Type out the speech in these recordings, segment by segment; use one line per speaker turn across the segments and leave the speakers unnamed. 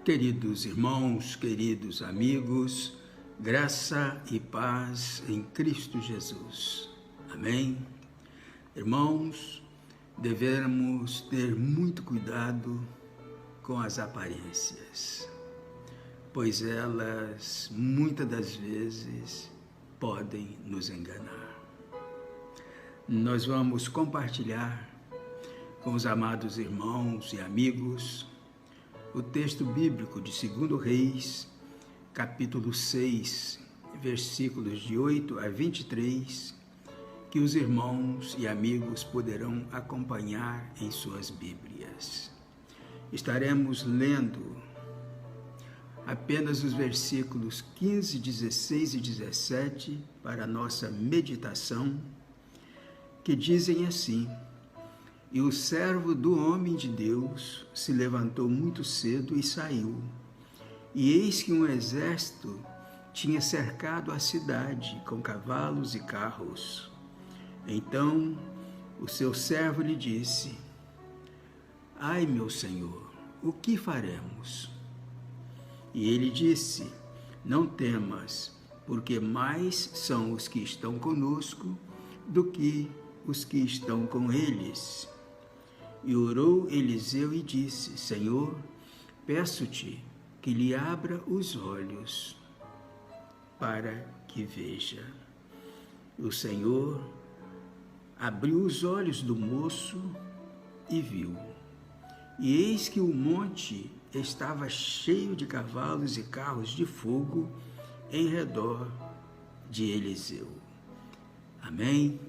Queridos irmãos, queridos amigos, graça e paz em Cristo Jesus. Amém? Irmãos, devemos ter muito cuidado com as aparências, pois elas, muitas das vezes, podem nos enganar. Nós vamos compartilhar com os amados irmãos e amigos o texto bíblico de 2 Reis, capítulo 6, versículos de 8 a 23, que os irmãos e amigos poderão acompanhar em suas Bíblias. Estaremos lendo apenas os versículos 15, 16 e 17 para a nossa meditação, que dizem assim: E o servo do homem de Deus se levantou muito cedo e saiu. E eis que um exército tinha cercado a cidade com cavalos e carros. Então o seu servo lhe disse: Ai, meu senhor, o que faremos? E ele disse: Não temas, porque mais são os que estão conosco do que os que estão com eles. E orou Eliseu e disse: Senhor, peço-te que lhe abra os olhos para que veja. O Senhor abriu os olhos do moço e viu. E eis que o monte estava cheio de cavalos e carros de fogo em redor de Eliseu. Amém?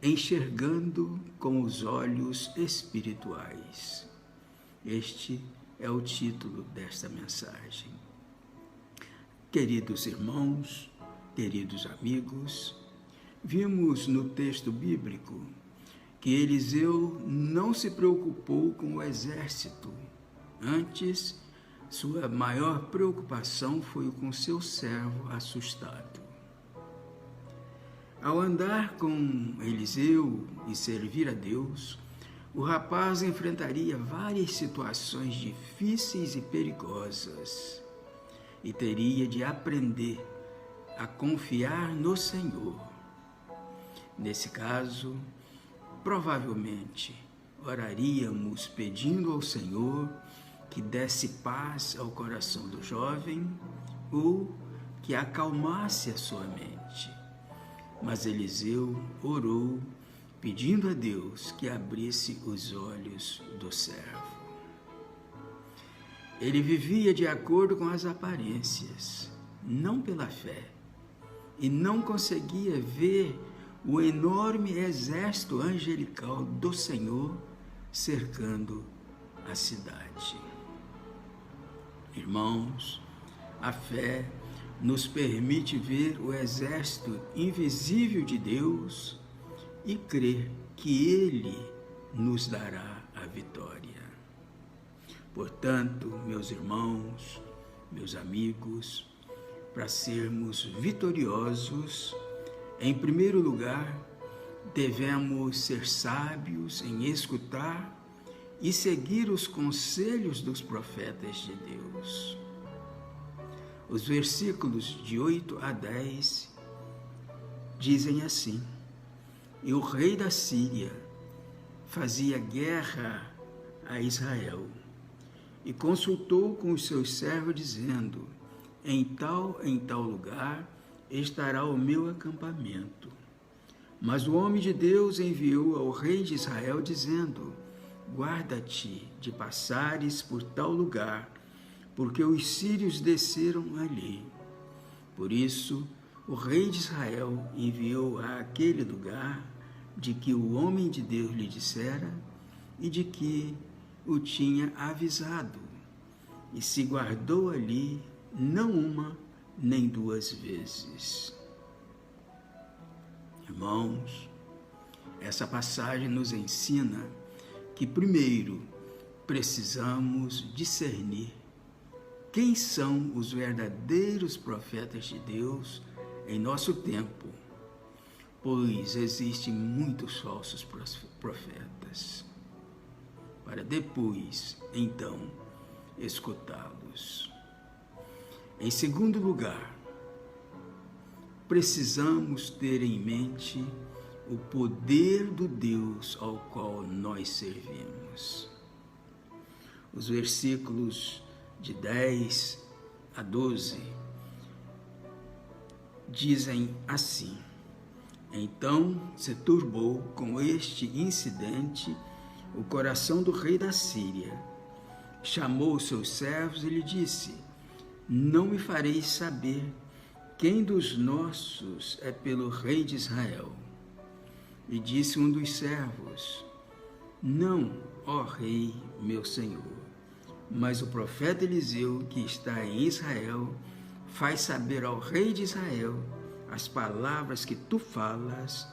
Enxergando com os olhos espirituais. Este é o título desta mensagem. Queridos irmãos, queridos amigos, vimos no texto bíblico que Eliseu não se preocupou com o exército. Antes, sua maior preocupação foi com seu servo assustado. Ao andar com Eliseu e servir a Deus, o rapaz enfrentaria várias situações difíceis e perigosas e teria de aprender a confiar no Senhor. Nesse caso, provavelmente oraríamos pedindo ao Senhor que desse paz ao coração do jovem ou que acalmasse a sua mente. Mas Eliseu orou, pedindo a Deus que abrisse os olhos do servo. Ele vivia de acordo com as aparências, não pela fé, e não conseguia ver o enorme exército angelical do Senhor cercando a cidade. Irmãos, a fé nos permite ver o exército invisível de Deus e crer que Ele nos dará a vitória. Portanto, meus irmãos, meus amigos, para sermos vitoriosos, em primeiro lugar, devemos ser sábios em escutar e seguir os conselhos dos profetas de Deus. Os versículos de 8 a 10 dizem assim: E o rei da Síria fazia guerra a Israel e consultou com os seus servos, dizendo: em tal lugar estará o meu acampamento. Mas o homem de Deus enviou ao rei de Israel, dizendo: guarda-te de passares por tal lugar, porque os sírios desceram ali. Por isso, o rei de Israel enviou a aquele lugar de que o homem de Deus lhe dissera e de que o tinha avisado, e se guardou ali não uma nem duas vezes. Irmãos, essa passagem nos ensina que, primeiro, precisamos discernir quem são os verdadeiros profetas de Deus em nosso tempo, pois existem muitos falsos profetas. Para depois, então, escutá-los. Em segundo lugar, precisamos ter em mente o poder do Deus ao qual nós servimos. Os versículos de 10 a 12 dizem assim: Então se turbou com este incidente o coração do rei da Síria. Chamou os seus servos e lhe disse: Não me fareis saber quem dos nossos é pelo rei de Israel? E disse um dos servos: Não, ó rei, meu senhor, mas o profeta Eliseu, que está em Israel, faz saber ao rei de Israel as palavras que tu falas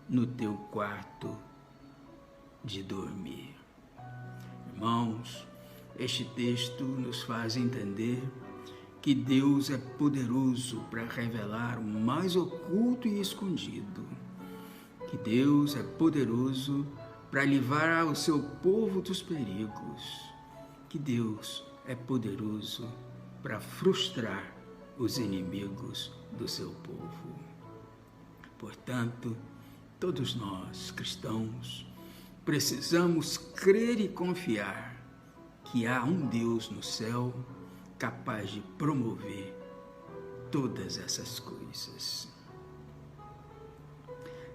no teu quarto de dormir. Irmãos, este texto nos faz entender que Deus é poderoso para revelar o mais oculto e escondido, que Deus é poderoso para livrar o seu povo dos perigos, que Deus é poderoso para frustrar os inimigos do seu povo. Portanto, todos nós, cristãos, precisamos crer e confiar que há um Deus no céu capaz de promover todas essas coisas.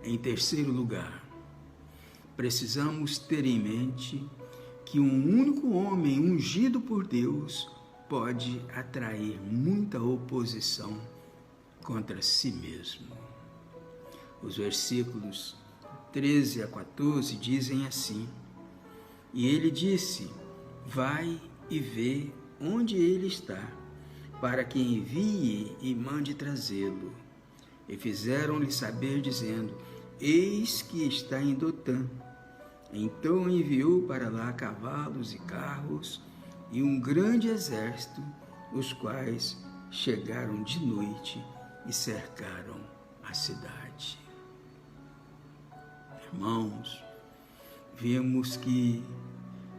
Em terceiro lugar, precisamos ter em mente que um único homem ungido por Deus pode atrair muita oposição contra si mesmo. Os versículos 13 a 14 dizem assim: E ele disse: Vai e vê onde ele está, para que envie e mande trazê-lo. E fizeram-lhe saber, dizendo: Eis que está em Dotã. Então enviou para lá cavalos e carros e um grande exército, os quais chegaram de noite e cercaram a cidade. Irmãos, vimos que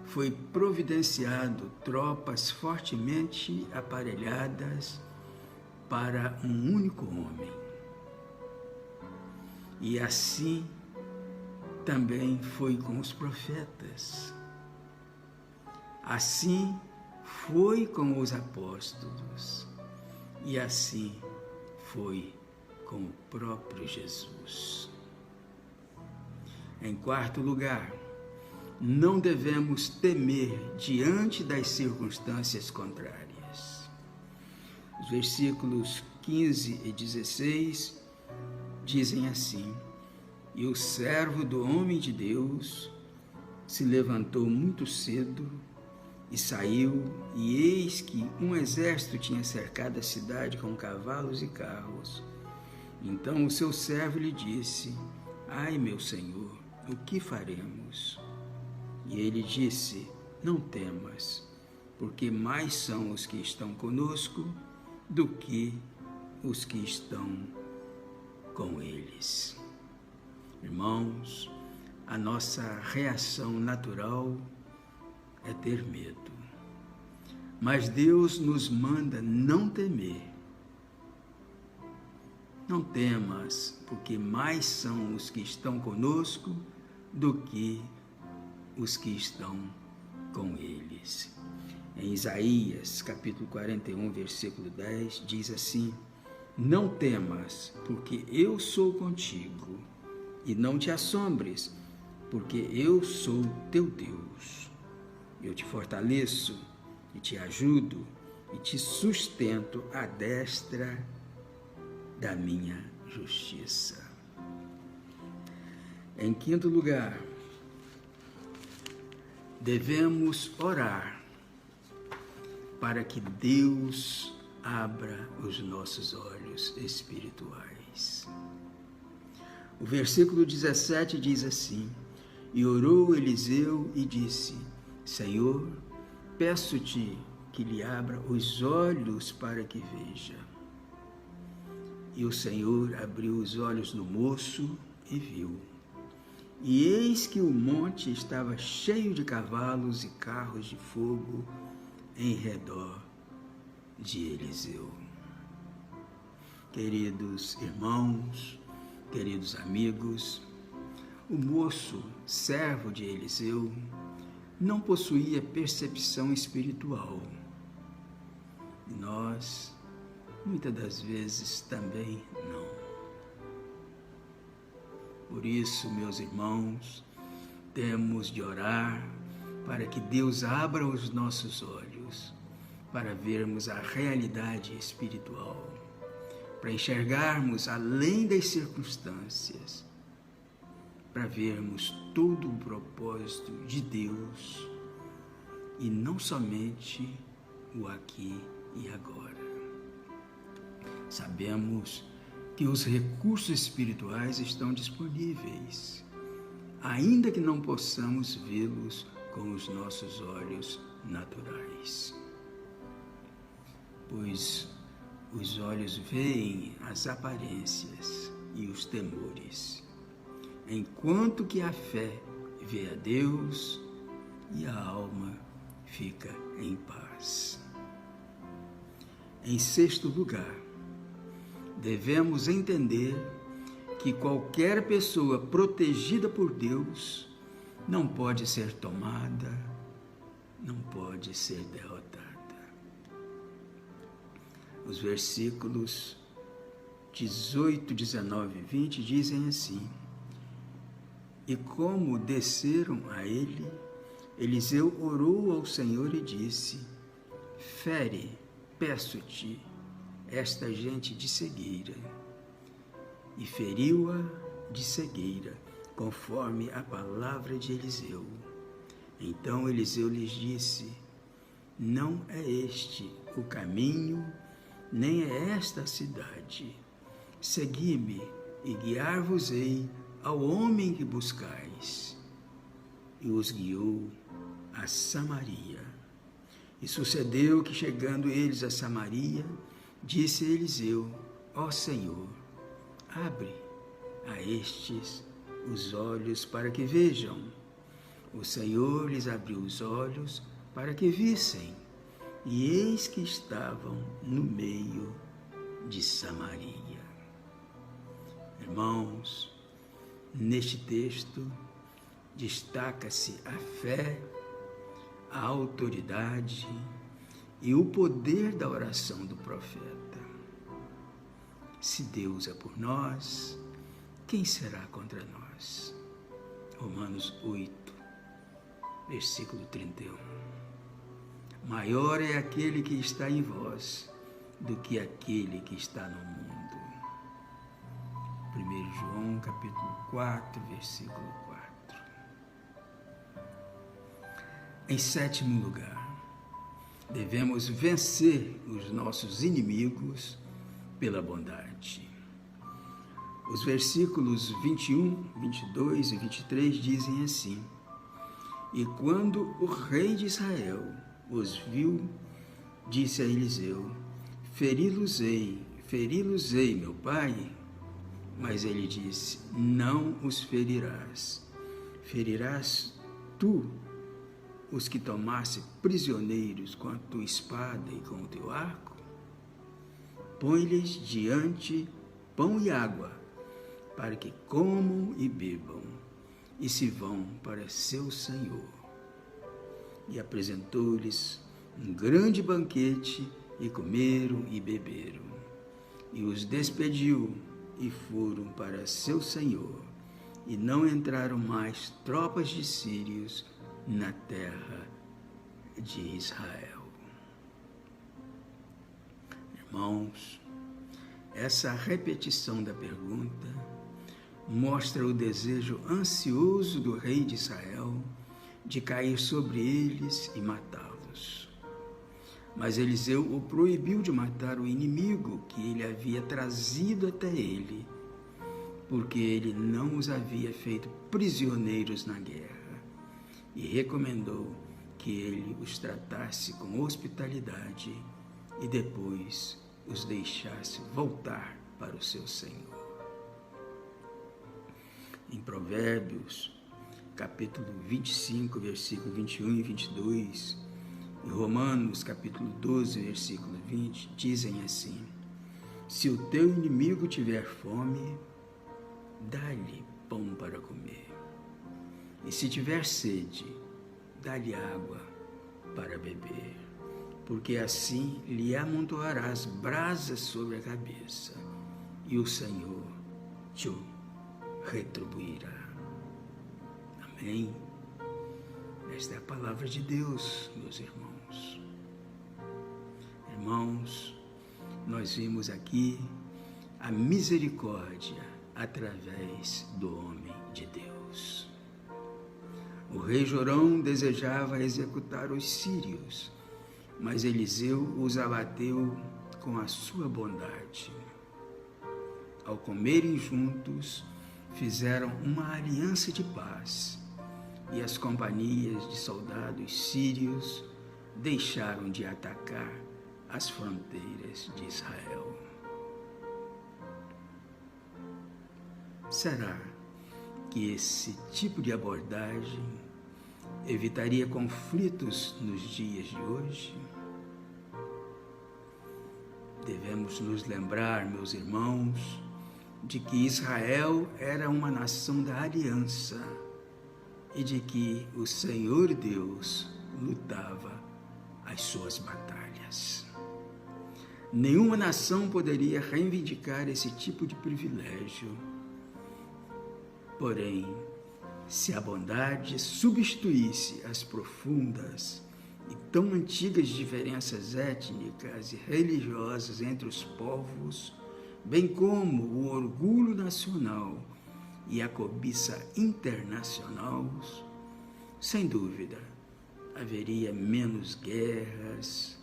foi providenciado tropas fortemente aparelhadas para um único homem. E assim também foi com os profetas. Assim foi com os apóstolos. E assim foi com o próprio Jesus. Em quarto lugar, não devemos temer diante das circunstâncias contrárias. Os versículos 15 e 16 dizem assim: E o servo do homem de Deus se levantou muito cedo e saiu, e eis que um exército tinha cercado a cidade com cavalos e carros. Então o seu servo lhe disse: Ai, meu senhor, o que faremos? E ele disse: Não temas, porque mais são os que estão conosco do que os que estão com eles. Irmãos, a nossa reação natural é ter medo. Mas Deus nos manda não temer. Não temas, porque mais são os que estão conosco do que os que estão com eles. Em Isaías, capítulo 41, versículo 10, diz assim: Não temas, porque eu sou contigo, e não te assombres, porque eu sou teu Deus. Eu te fortaleço, e te ajudo, e te sustento à destra da minha justiça. Em quinto lugar, devemos orar para que Deus abra os nossos olhos espirituais. O versículo 17 diz assim: E orou Eliseu e disse: Senhor, peço-te que lhe abra os olhos para que veja. E o Senhor abriu os olhos do moço e viu. E eis que o monte estava cheio de cavalos e carros de fogo em redor de Eliseu. Queridos irmãos, queridos amigos, o moço, servo de Eliseu, não possuía percepção espiritual. E nós, muitas das vezes, também não. Por isso, meus irmãos, temos de orar para que Deus abra os nossos olhos para vermos a realidade espiritual, para enxergarmos além das circunstâncias, para vermos todo o propósito de Deus e não somente o aqui e agora. Sabemos que os recursos espirituais estão disponíveis, ainda que não possamos vê-los com os nossos olhos naturais. Pois os olhos veem as aparências e os temores, enquanto que a fé vê a Deus e a alma fica em paz. Em sexto lugar, devemos entender que qualquer pessoa protegida por Deus não pode ser tomada, não pode ser derrotada. Os versículos 18, 19 e 20 dizem assim: E como desceram a ele, Eliseu orou ao Senhor e disse: Fere, peço-te, esta gente de cegueira. E feriu-a de cegueira, conforme a palavra de Eliseu. Então Eliseu lhes disse: Não é este o caminho, nem é esta a cidade. Segui-me e guiar-vos-ei ao homem que buscais. E os guiou a Samaria. E sucedeu que, chegando eles a Samaria, disse Eliseu: Ó Senhor, abre a estes os olhos para que vejam. O Senhor lhes abriu os olhos para que vissem, e eis que estavam no meio de Samaria. Irmãos, neste texto destaca-se a fé, a autoridade e o poder da oração do profeta. Se Deus é por nós, quem será contra nós? Romanos 8, versículo 31. Maior é aquele que está em vós do que aquele que está no mundo. 1 João capítulo 4, versículo 4. Em sétimo lugar, devemos vencer os nossos inimigos pela bondade. Os versículos 21, 22 e 23 dizem assim: E quando o rei de Israel os viu, disse a Eliseu: Feri-los-ei, meu pai. Mas ele disse: Não os ferirás. Ferirás tu os que tomasse prisioneiros com a tua espada e com o teu arco? Põe-lhes diante pão e água, para que comam e bebam, e se vão para seu senhor. E apresentou-lhes um grande banquete, e comeram e beberam. E os despediu, e foram para seu senhor, e não entraram mais tropas de sírios na terra de Israel. Irmãos, essa repetição da pergunta mostra o desejo ansioso do rei de Israel de cair sobre eles e matá-los. Mas Eliseu o proibiu de matar o inimigo que ele havia trazido até ele, porque ele não os havia feito prisioneiros na guerra, e recomendou que ele os tratasse com hospitalidade e depois os deixasse voltar para o seu Senhor. Em Provérbios, capítulo 25, versículo 21 e 22, Em Romanos, capítulo 12, versículo 20, dizem assim: se o teu inimigo tiver fome, dá-lhe pão para comer. E se tiver sede, dá-lhe água para beber. Porque assim lhe amontoarás brasas sobre a cabeça, e o Senhor te retribuirá. Amém? Esta é a palavra de Deus, meus irmãos. Irmãos, nós vimos aqui a misericórdia através do homem de Deus. O rei Jorão desejava executar os sírios, mas Eliseu os abateu com a sua bondade. Ao comerem juntos, fizeram uma aliança de paz, e as companhias de soldados sírios deixaram de atacar as fronteiras de Israel. Será que esse tipo de abordagem evitaria conflitos nos dias de hoje? Devemos nos lembrar, meus irmãos, de que Israel era uma nação da aliança e de que o Senhor Deus lutava as suas batalhas. Nenhuma nação poderia reivindicar esse tipo de privilégio. Porém, se a bondade substituísse as profundas e tão antigas diferenças étnicas e religiosas entre os povos, bem como o orgulho nacional e a cobiça internacional, sem dúvida, haveria menos guerras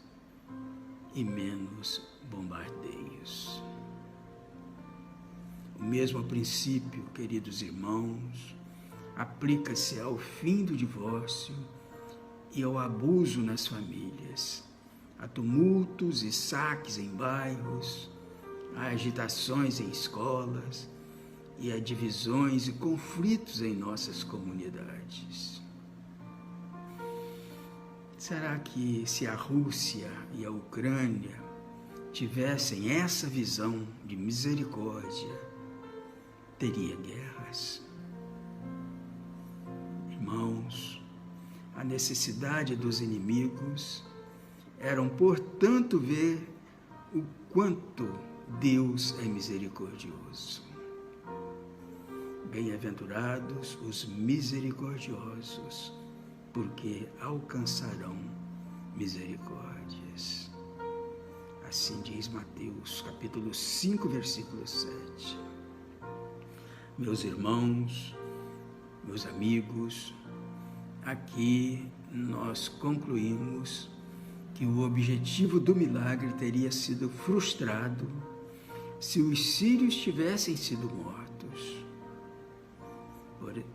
e menos bombardeios. O mesmo princípio, queridos irmãos, aplica-se ao fim do divórcio e ao abuso nas famílias, a tumultos e saques em bairros, a agitações em escolas e a divisões e conflitos em nossas comunidades. Será que se a Rússia e a Ucrânia tivessem essa visão de misericórdia, teria guerras? Irmãos, a necessidade dos inimigos eram, portanto, ver o quanto Deus é misericordioso. Bem-aventurados os misericordiosos, porque alcançarão misericórdias. Assim diz Mateus, capítulo 5, versículo 7. Meus irmãos, meus amigos, aqui nós concluímos que o objetivo do milagre teria sido frustrado se os sírios tivessem sido mortos,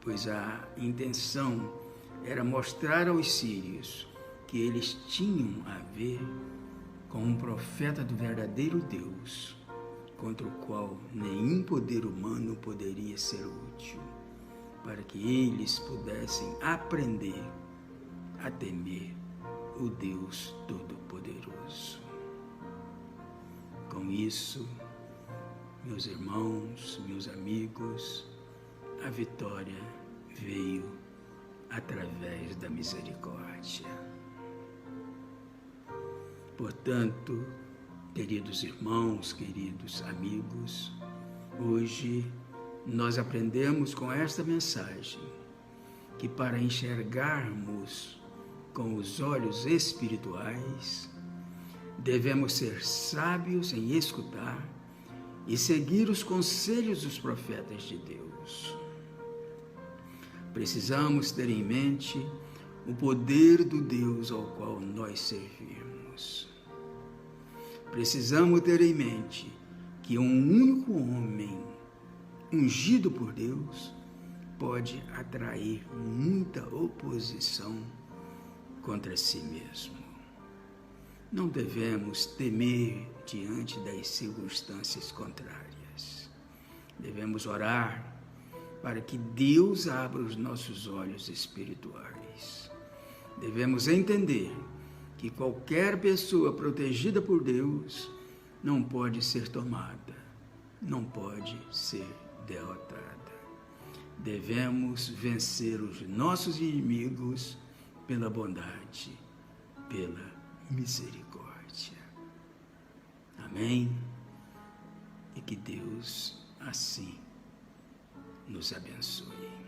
pois a intenção era mostrar aos sírios que eles tinham a ver com um profeta do verdadeiro Deus, contra o qual nenhum poder humano poderia ser útil, para que eles pudessem aprender a temer o Deus Todo-Poderoso. Com isso, meus irmãos, meus amigos, a vitória veio através da misericórdia. Portanto, queridos irmãos, queridos amigos, hoje nós aprendemos com esta mensagem que para enxergarmos com os olhos espirituais, devemos ser sábios em escutar e seguir os conselhos dos profetas de Deus. Precisamos ter em mente o poder do Deus ao qual nós servimos. Precisamos ter em mente que um único homem ungido por Deus pode atrair muita oposição contra si mesmo. Não devemos temer diante das circunstâncias contrárias. Devemos orar para que Deus abra os nossos olhos espirituais. Devemos entender que qualquer pessoa protegida por Deus não pode ser tomada, não pode ser derrotada. Devemos vencer os nossos inimigos pela bondade, pela misericórdia. Amém? E que Deus assim nos abençoe.